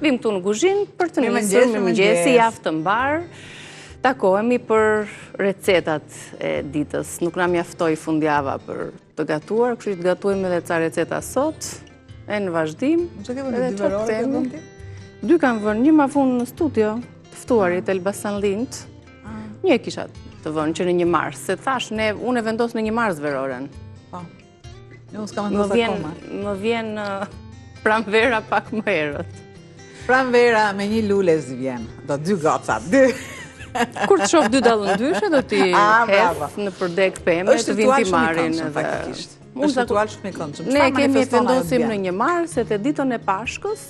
vim këtu në kuzhinë për të nisur, mirëmëngjesi, javë të mbar. Takohemi për recetat e ditës. Nuk na mjaftoi fundjava për të gatuar, kështu që të gatuajmë edhe ca receta sot. E në vazhdim. Edhe të themi. 2 kanë vënë, një ma vunë në studio, të ftuarit Elbasan Lind. Një kisha të vënë që në 1 mars, se thash, unë e vendos në 1 mars veroren. Po. Unë s'kam vendosur akoma. Më vjen pranvera pak më herët. Pranvera me një lulez vjen. Do 2 goca, 2. Kur të shoh 2 dallëndyshe, do t'i hedh në përdek pemë, të vinë t'i marrin edhe. Është ritual shumë i këndshëm. Ne kemi vendosim në 1 mars, se të ditën e Pashkës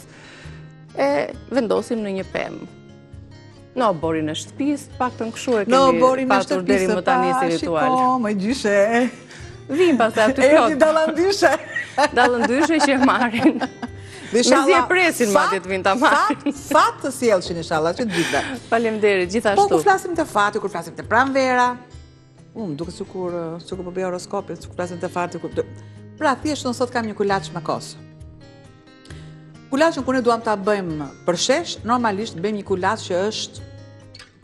e vendosim në një pemë. Në oborin e shtëpisë, paktën kështu e kemi patur deri më tani si ritual. Shiko, më gjyshe. Vim pastaj aty plot. Erdhi dallëndyshe. Dallëndyshe që marrin. Mezi e presin madje të vinë ta marrin. Fat të sjellshin inshallah që ditëve. Faleminderit gjithashtu. Po kur flasim të fati, kur flasim të pranvera, duket sikur po bëj horoskopin, kur flasim të fati. Pra thjesht unë sot kam një kulaç me kos. Kulaçin kur ne duam ta bëjmë për shesh, normalisht bëjmë një kulaç që është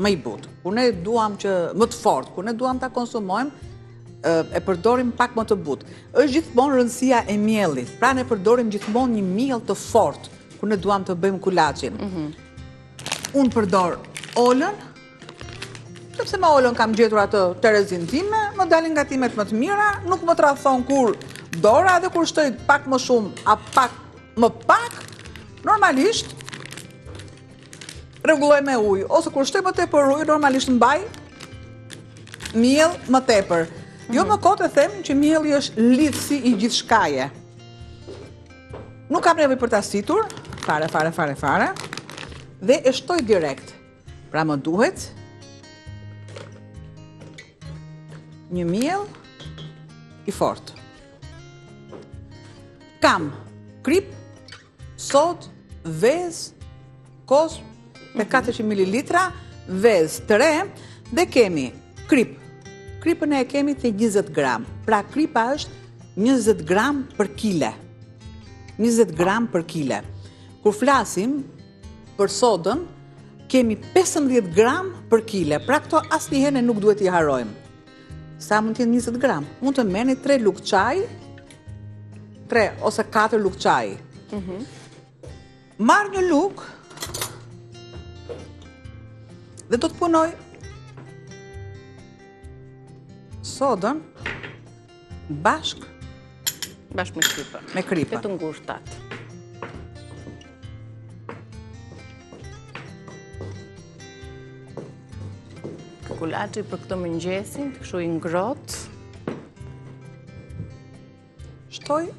më i butë. Kur ne duam që më të fortë, kur ne duam ta konsumojmë, e përdorim pak më të butë. Është gjithmonë rëndësia e miellit. Pra ne përdorim gjithmonë një miell të fortë kur ne duam të bëjmë kulaçin. Unë përdor olën, sepse me olën kam gjetur atë terezin time, më dalin gatimet më të mira, nuk më tradhon kur dora dhe kur shtoj pak më shumë, a pak më pak, normalisht rregulloj me ujë, ose kur shtoj më tepër ujë, normalisht mbaj miell më tepër. Jo më kot e them që mielli është lidhësi i gjithçkaje. Nuk kam nevojë për ta situr, fare, dhe e shtoj direkt. Pra më duhet një miell i fortë. Kam krip, sodë, vezë, kos, me 400 ml, vezë të re, dhe kemi krip. Kripën e kemi të 20 gram. Pra kripa është 20 gram për kile. 20 gram për kile. Kur flasim për sodën, kemi 15 gram për kile. Pra këto asnjëherë nuk duhet i harrojmë. Sa mund të jenë 20 gram? Mund të merrni 3 lugë çaj, 3 ose 4 lugë çaj. Marr një lugë dhe do të punoj sodën bashk me kripën. Me kripën. Të ngushtat. Kulaçi për këtë mëngjesin, kështu i ngrohtë. Shtoj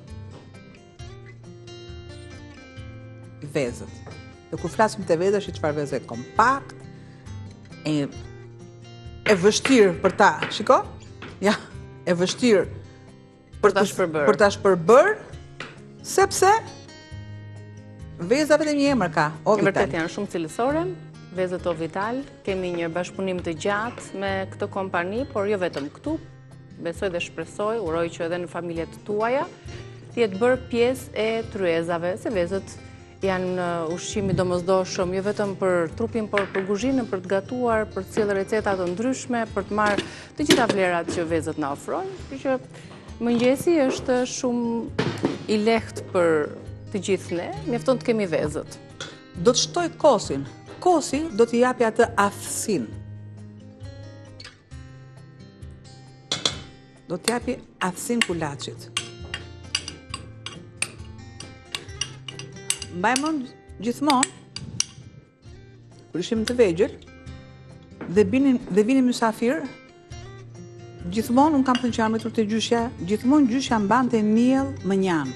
vezët. Dhe kur flasim të vezësh, çfarë vezë kompakt, e vështirë për ta, shiko? Ja, e vështirë për ta shpërbër, sepse veza vetëm një emër ka, Ovital. Vërtet janë shumë cilësore, vezët Ovital, kemi një bashkëpunim të gjatë me këtë kompani, por jo vetëm këtu, besoj dhe shpresoj, uroj që edhe në familjet tuaja, të jetë bërë pjesë e tryezave, se vezët janë ushqimi domosdoshëm, jo vetëm për trupin, por për kuzhinën, për të gatuar, për të sjellë receta të ndryshme, për të marrë të gjitha vlerat që vezët na ofrojnë. Kështu që mëngjesi është shumë i lehtë për të gjithë ne, mjafton të kemi vezët. Do të shtoj kosin. Kosi do t'i japi atë aftësinë. Do t'i japi aftësinë kulaçit. Mbajmën gjithmonë, kur ishim të vegjël, dhe vinin mysafir, gjithmonë unë kam thënë që jam arritur te gjyshja, gjithmonë gjyshja mbante miell më njanë.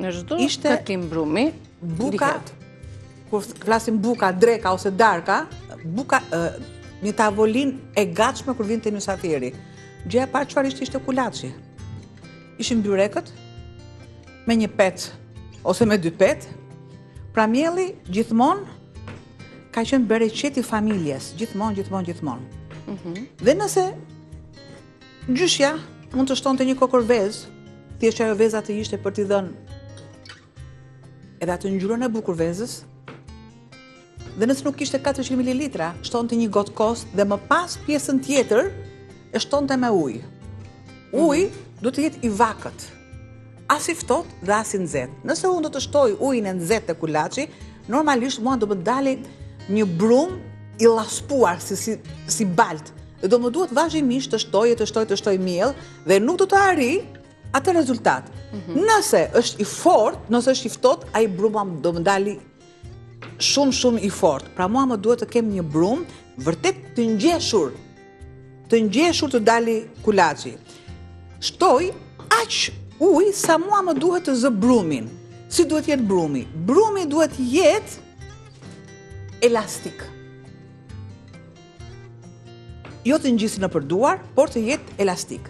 Në çdo takim brumi, buka, kur flasim buka, dreka ose darka, buka, një tavolinë e gatshme kur vinte mysafiri. Gjëja e parë çfarë ishte kulaçi. Ishin byrekët, me një pet ose me 2 pet, pra mielli gjithmonë ka qenë bereqeti familjes, gjithmonë. Dhe nëse gjyshja mund të shtonte një kokër vezë, thjesht ajo veza të ishte për t'i dhënë edhe atë ngjyrën e bukur vezës, dhe nëse nuk kishte 400 ml, shtonte një gotë kost dhe më pas pjesën tjetër e shtonte me ujë. Uji duhet të jetë i vakët, as i ftohtë dhe as i nxehtë. Nëse unë do të shtoj ujin e nxehtë te kulaçi, normalisht mua do më dali një brum i llaspuar si balt. Dhe do më duhet vazhdimisht të shtoj miell dhe nuk do të arri atë rezultat. Nëse është i fortë, nëse është i ftohtë, ai brum do më dali shumë i fortë. Pra mua më duhet të kem një brum vërtet të ngjeshur të dali kulaçi. Shtoj aq ujë sa mua më duhet të zë brumin. Si duhet jetë brumi? Brumi duhet jetë elastik. Jo të ngjisë në përduar, por të jetë elastik.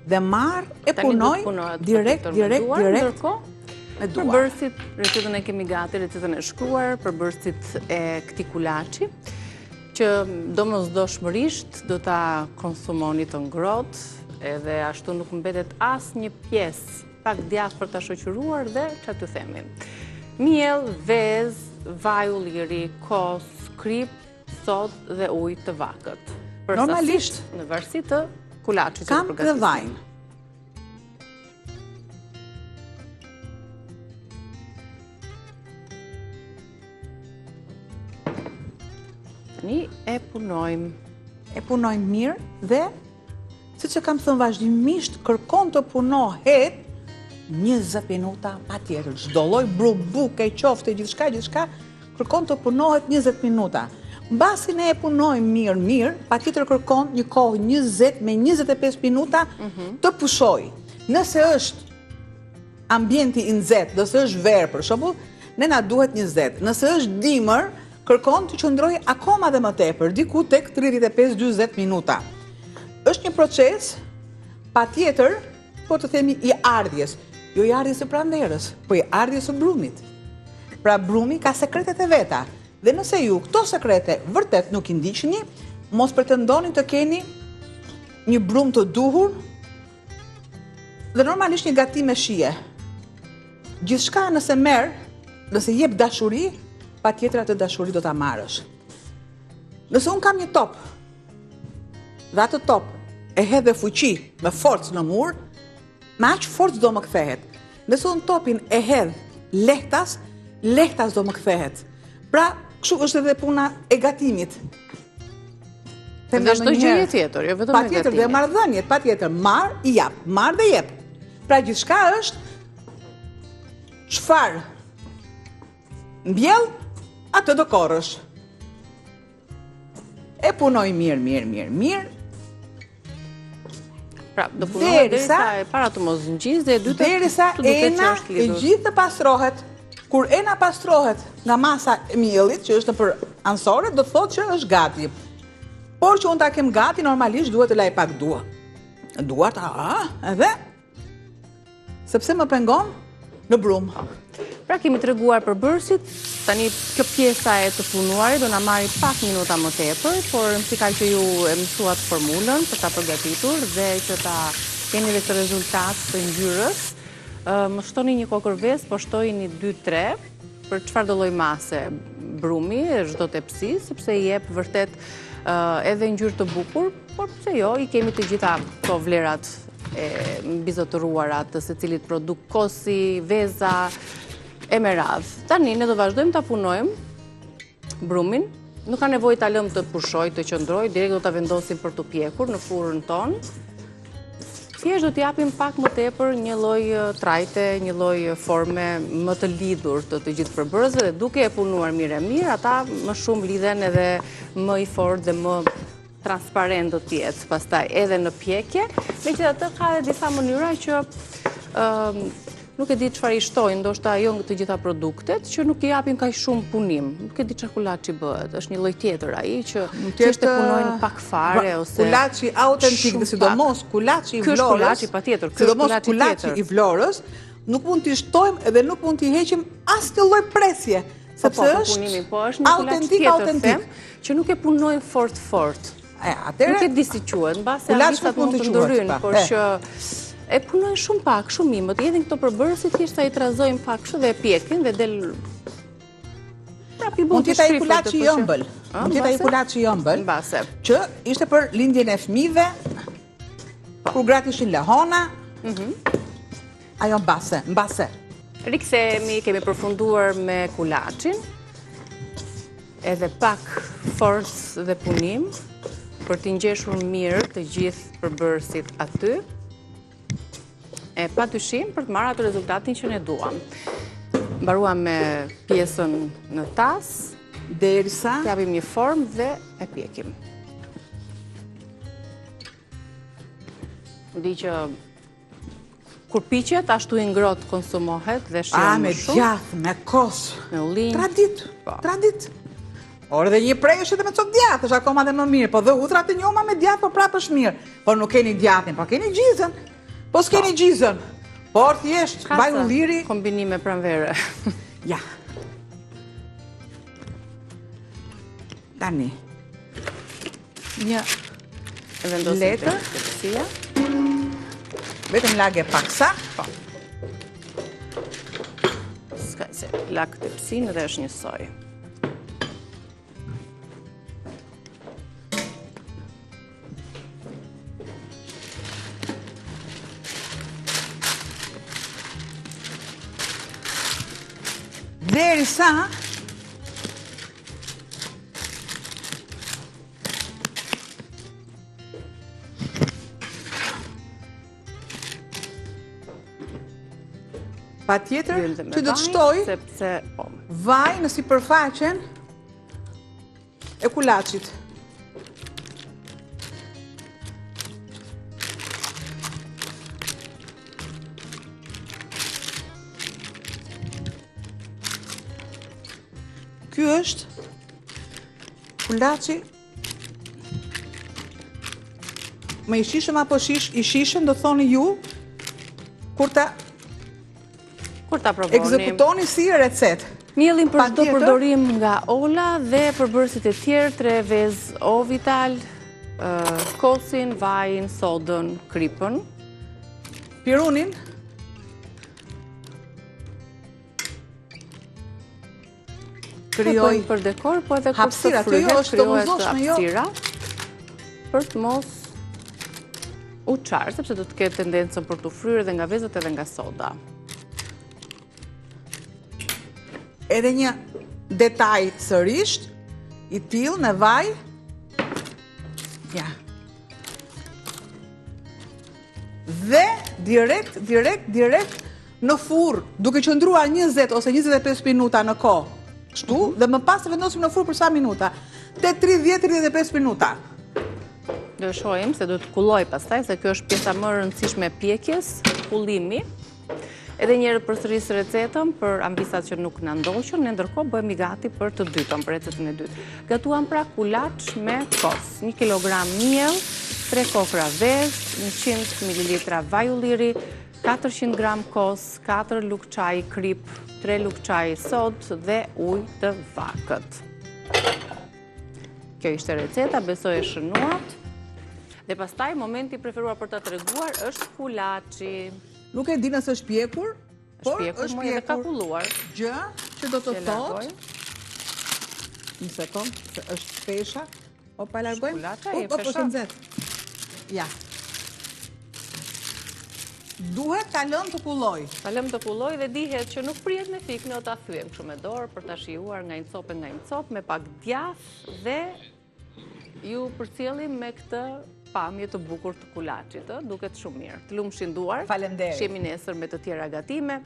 Dhe marr e punoj direkt me duar. Për bërësit, recetën e kemi gati, recetën e shkruar, për bërësit e këtij kulaçi, që domosdoshmërisht do ta konsumoni të ngrohtë, edhe ashtu nuk mbetet as një pjesë pak djathtë për ta shoqëruar dhe çfarë të themi. Miell, vezë, vaj ulliri, kos, krip, sod dhe ujë të vakët. Normalisht në varësi të kulaçit që kam dhe vajin. Tani e punojmë. E punojmë mirë dhe, siç e kam thënë vazhdimisht, kërkon të punohet 20 minuta patjetër. Çdo lloj buke, qofte gjithçka, kërkon të punohet 20 minuta. Mbasi ne e punojmë mirë, patjetër kërkon një kohë 20 me 25 minuta të pushoj. Nëse është ambienti i nxehtë, nëse është verë për shembull, ne na duhet 20. Nëse është dimër, kërkon të qëndroj akoma dhe më tepër, diku tek 35-40 minuta. Është një proces, patjetër, po të themi i ardhjes. Jo i ardhjes së pranverës, po i ardhjes së brumit. Pra brumi ka sekretet e veta. Dhe nëse ju këto sekrete vërtet nuk i ndiqni, mos pretendoni të keni një brum të duhur dhe normalisht një gatim me shije. Gjithçka nëse jep dashuri, patjetër atë dashuri do ta marrësh. Nëse un kam një top, dhe atë top e hedh dhe fuqi me forcë në mur, me aq forcë do më kthehet. Nëse un topin e hedh lehtas do më kthehet. Pra, kështu është edhe puna e gatimit. Dhe çdo gjë tjetër, jo vetëm e gatimit. Patjetër dhe marrëdhëniet, patjetër marr i jap, marr dhe jep. Pra gjithçka është çfarë mbjell, atë do korrësh. E punoj mirë. Pra, do punoj derisa e para të mos ngjisë dhe e dyta derisa ena e gjithë të pastrohet. Kur ena pastrohet nga masa e miellit, që është nëpër ansore, do thotë që është gati. Por që unë ta kem gati, normalisht duhet të laj pak dua. Duart, edhe sepse më pengon në brum. Pra kemi treguar për bërësit, tani kjo pjesa e të punuarit do na marri pak minuta më tepër, por si ka që ju e mësuat formulën për ta përgatitur dhe që ta keni dhe të rezultat të ngjyrës, më shtoni një kokër vezë, po shtojini 2-3 për çfarë do lloj mase brumi, çdo tepsi, sepse i jep vërtet edhe ngjyrë të bukur, por pse jo, i kemi të gjitha këto vlerat e mbizotëruara të secilit produkt, kosi, veza, e me radhë. Tani ne do vazhdojmë ta punojmë brumin. Nuk ka nevojë ta lëmë të pushoj, të qëndroj, direkt do ta vendosim për të pjekur në furrën tonë. Thjesht do t'i japim pak më tepër një lloj trajte, një lloj forme më të lidhur të gjithë përbërësve dhe duke e punuar mirë, ata më shumë lidhen edhe më i fortë dhe më transparent do t'jetë pastaj edhe në pjekje. Megjithatë ka edhe disa mënyra që nuk e di çfarë i shtojnë, ndoshta jo të gjitha produktet, që nuk i japin kaq shumë punim. Nuk e di çfarë kulaçi bëhet. Është një lloj tjetër ai që thjesht e punojnë pak fare ose kulaçi autentik, dhe sidomos kulaçi i Vlorës. Ky kulaçi patjetër, ky kulaçi i Vlorës, nuk mund t'i shtojmë edhe nuk mund t'i heqim asnjë lloj presje, sepse është një kulaç tjetër që nuk e punojnë fort. Nuk e di si quhet, mbase alisat mund të ndryjnë, por që E punojnë shumë pak, shumë mimët. Jedin këto përbërësit, thjesht sa i trazojnë pak kështu dhe e pjekin dhe del... Mund t'jeta i kulaçi i ëmbël. Mund t'jeta i kulaçi i ëmbël. Mbase. Që ishte për lindjen e fëmijëve, kur gratë ishin lahona. Ajo mbase. Rikthehemi, kemi përfunduar me kulaçin. Edhe pak forcë dhe punim për t'i ngjeshur mirë të gjithë përbërësit aty. E padyshim për të marrë atë rezultatin që ne duam. Mbaruam me pjesën në tas, derisa t'japim një formë dhe e pjekim. Di që kur piqet, ashtu i ngrohtë konsumohet dhe shijon më shumë. Me djathë, me kosë. Me ullinj. Tradit. Orë dhe një prej është edhe me copë djathë, është akoma dhe më mirë. Po dhe utrat e njoma me djathë, po prapë është mirë. Po nuk keni djathin, po keni gjizën. Po s'keni gjizën. Por thjesht, vaj ulliri... Kombinime pranvere. Ja. Tani. Një letër. Vetëm lagë e paksa. Ska se, lagë të pësinë dhe është njësoj. Derisa patjetër që do të shtoj vaj në sipërfaqen e kulaçit. Ky është kulaçi. Me i shishëm apo i shishëm, do thoni ju, kur ta ekzekutoni si recet. Mielin për çdo përdorim nga Ola dhe përbërësit e tjerë, 3 vezë Ovital, kosin, vajin, sodën, kripën. Pirunin. Kryoj për dekor, po edhe kur të fryhet, kryohet hapësira për të mos u qarë, sepse do të ketë tendencën për të fryrë edhe nga vezët edhe nga soda. Edhe një detaj sërisht, i tillë në vaj. Ja. Dhe direkt në furr, duke qëndruar 20 ose 25 minuta në kohë. Kështu, dhe më pas të vendosim në furr për sa minuta? Te 30-35 minuta. Do shohim se do të kulloj pastaj, se kjo është pjesa më e rëndësishme e pjekjes, kullimi. Edhe njëherë përsëris recetën për ambisat që nuk na ndoqën, ne ndërkohë bëhemi gati për të dytën, për recetën e dytë. Gatuam pra kulaç me kos, 1 kilogram miell, 3 kokra vezë, 100 ml vaj ulliri, 400 gram kos, 4 lugë çaj krip, 3 lugë çaj sodë dhe ujë të vakët. Kjo ishte receta, besoj e shënuat. Dhe pastaj, momenti preferuar për ta treguar është kulaçi. Nuk e di nëse është pjekur, por është pjekur. Ka kulluar. Gjë që do të thotë. Një sekond, se është pesha. O pa largojmë? Kulaça e pesha. Po nxet. Ja. Duhet ta lëm të kulloj. Ta lëm të kulloj dhe dihet që nuk prihet me fik, ne ta thyem kështu me dorë për ta shijuar nga një copë nga një copë me pak djathë dhe ju përcjellim me këtë pamje të bukur të kulaçit, duket shumë mirë. Të lumshin duar. Faleminderit. Shihemi nesër me të tjera gatime.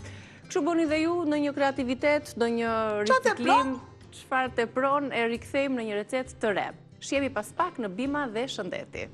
Kështu bëni dhe ju në një kreativitet, në një riciklim, çfarë tepron e rikthejmë në një recetë të re. Shihemi pas pak në Bima dhe Shëndeti.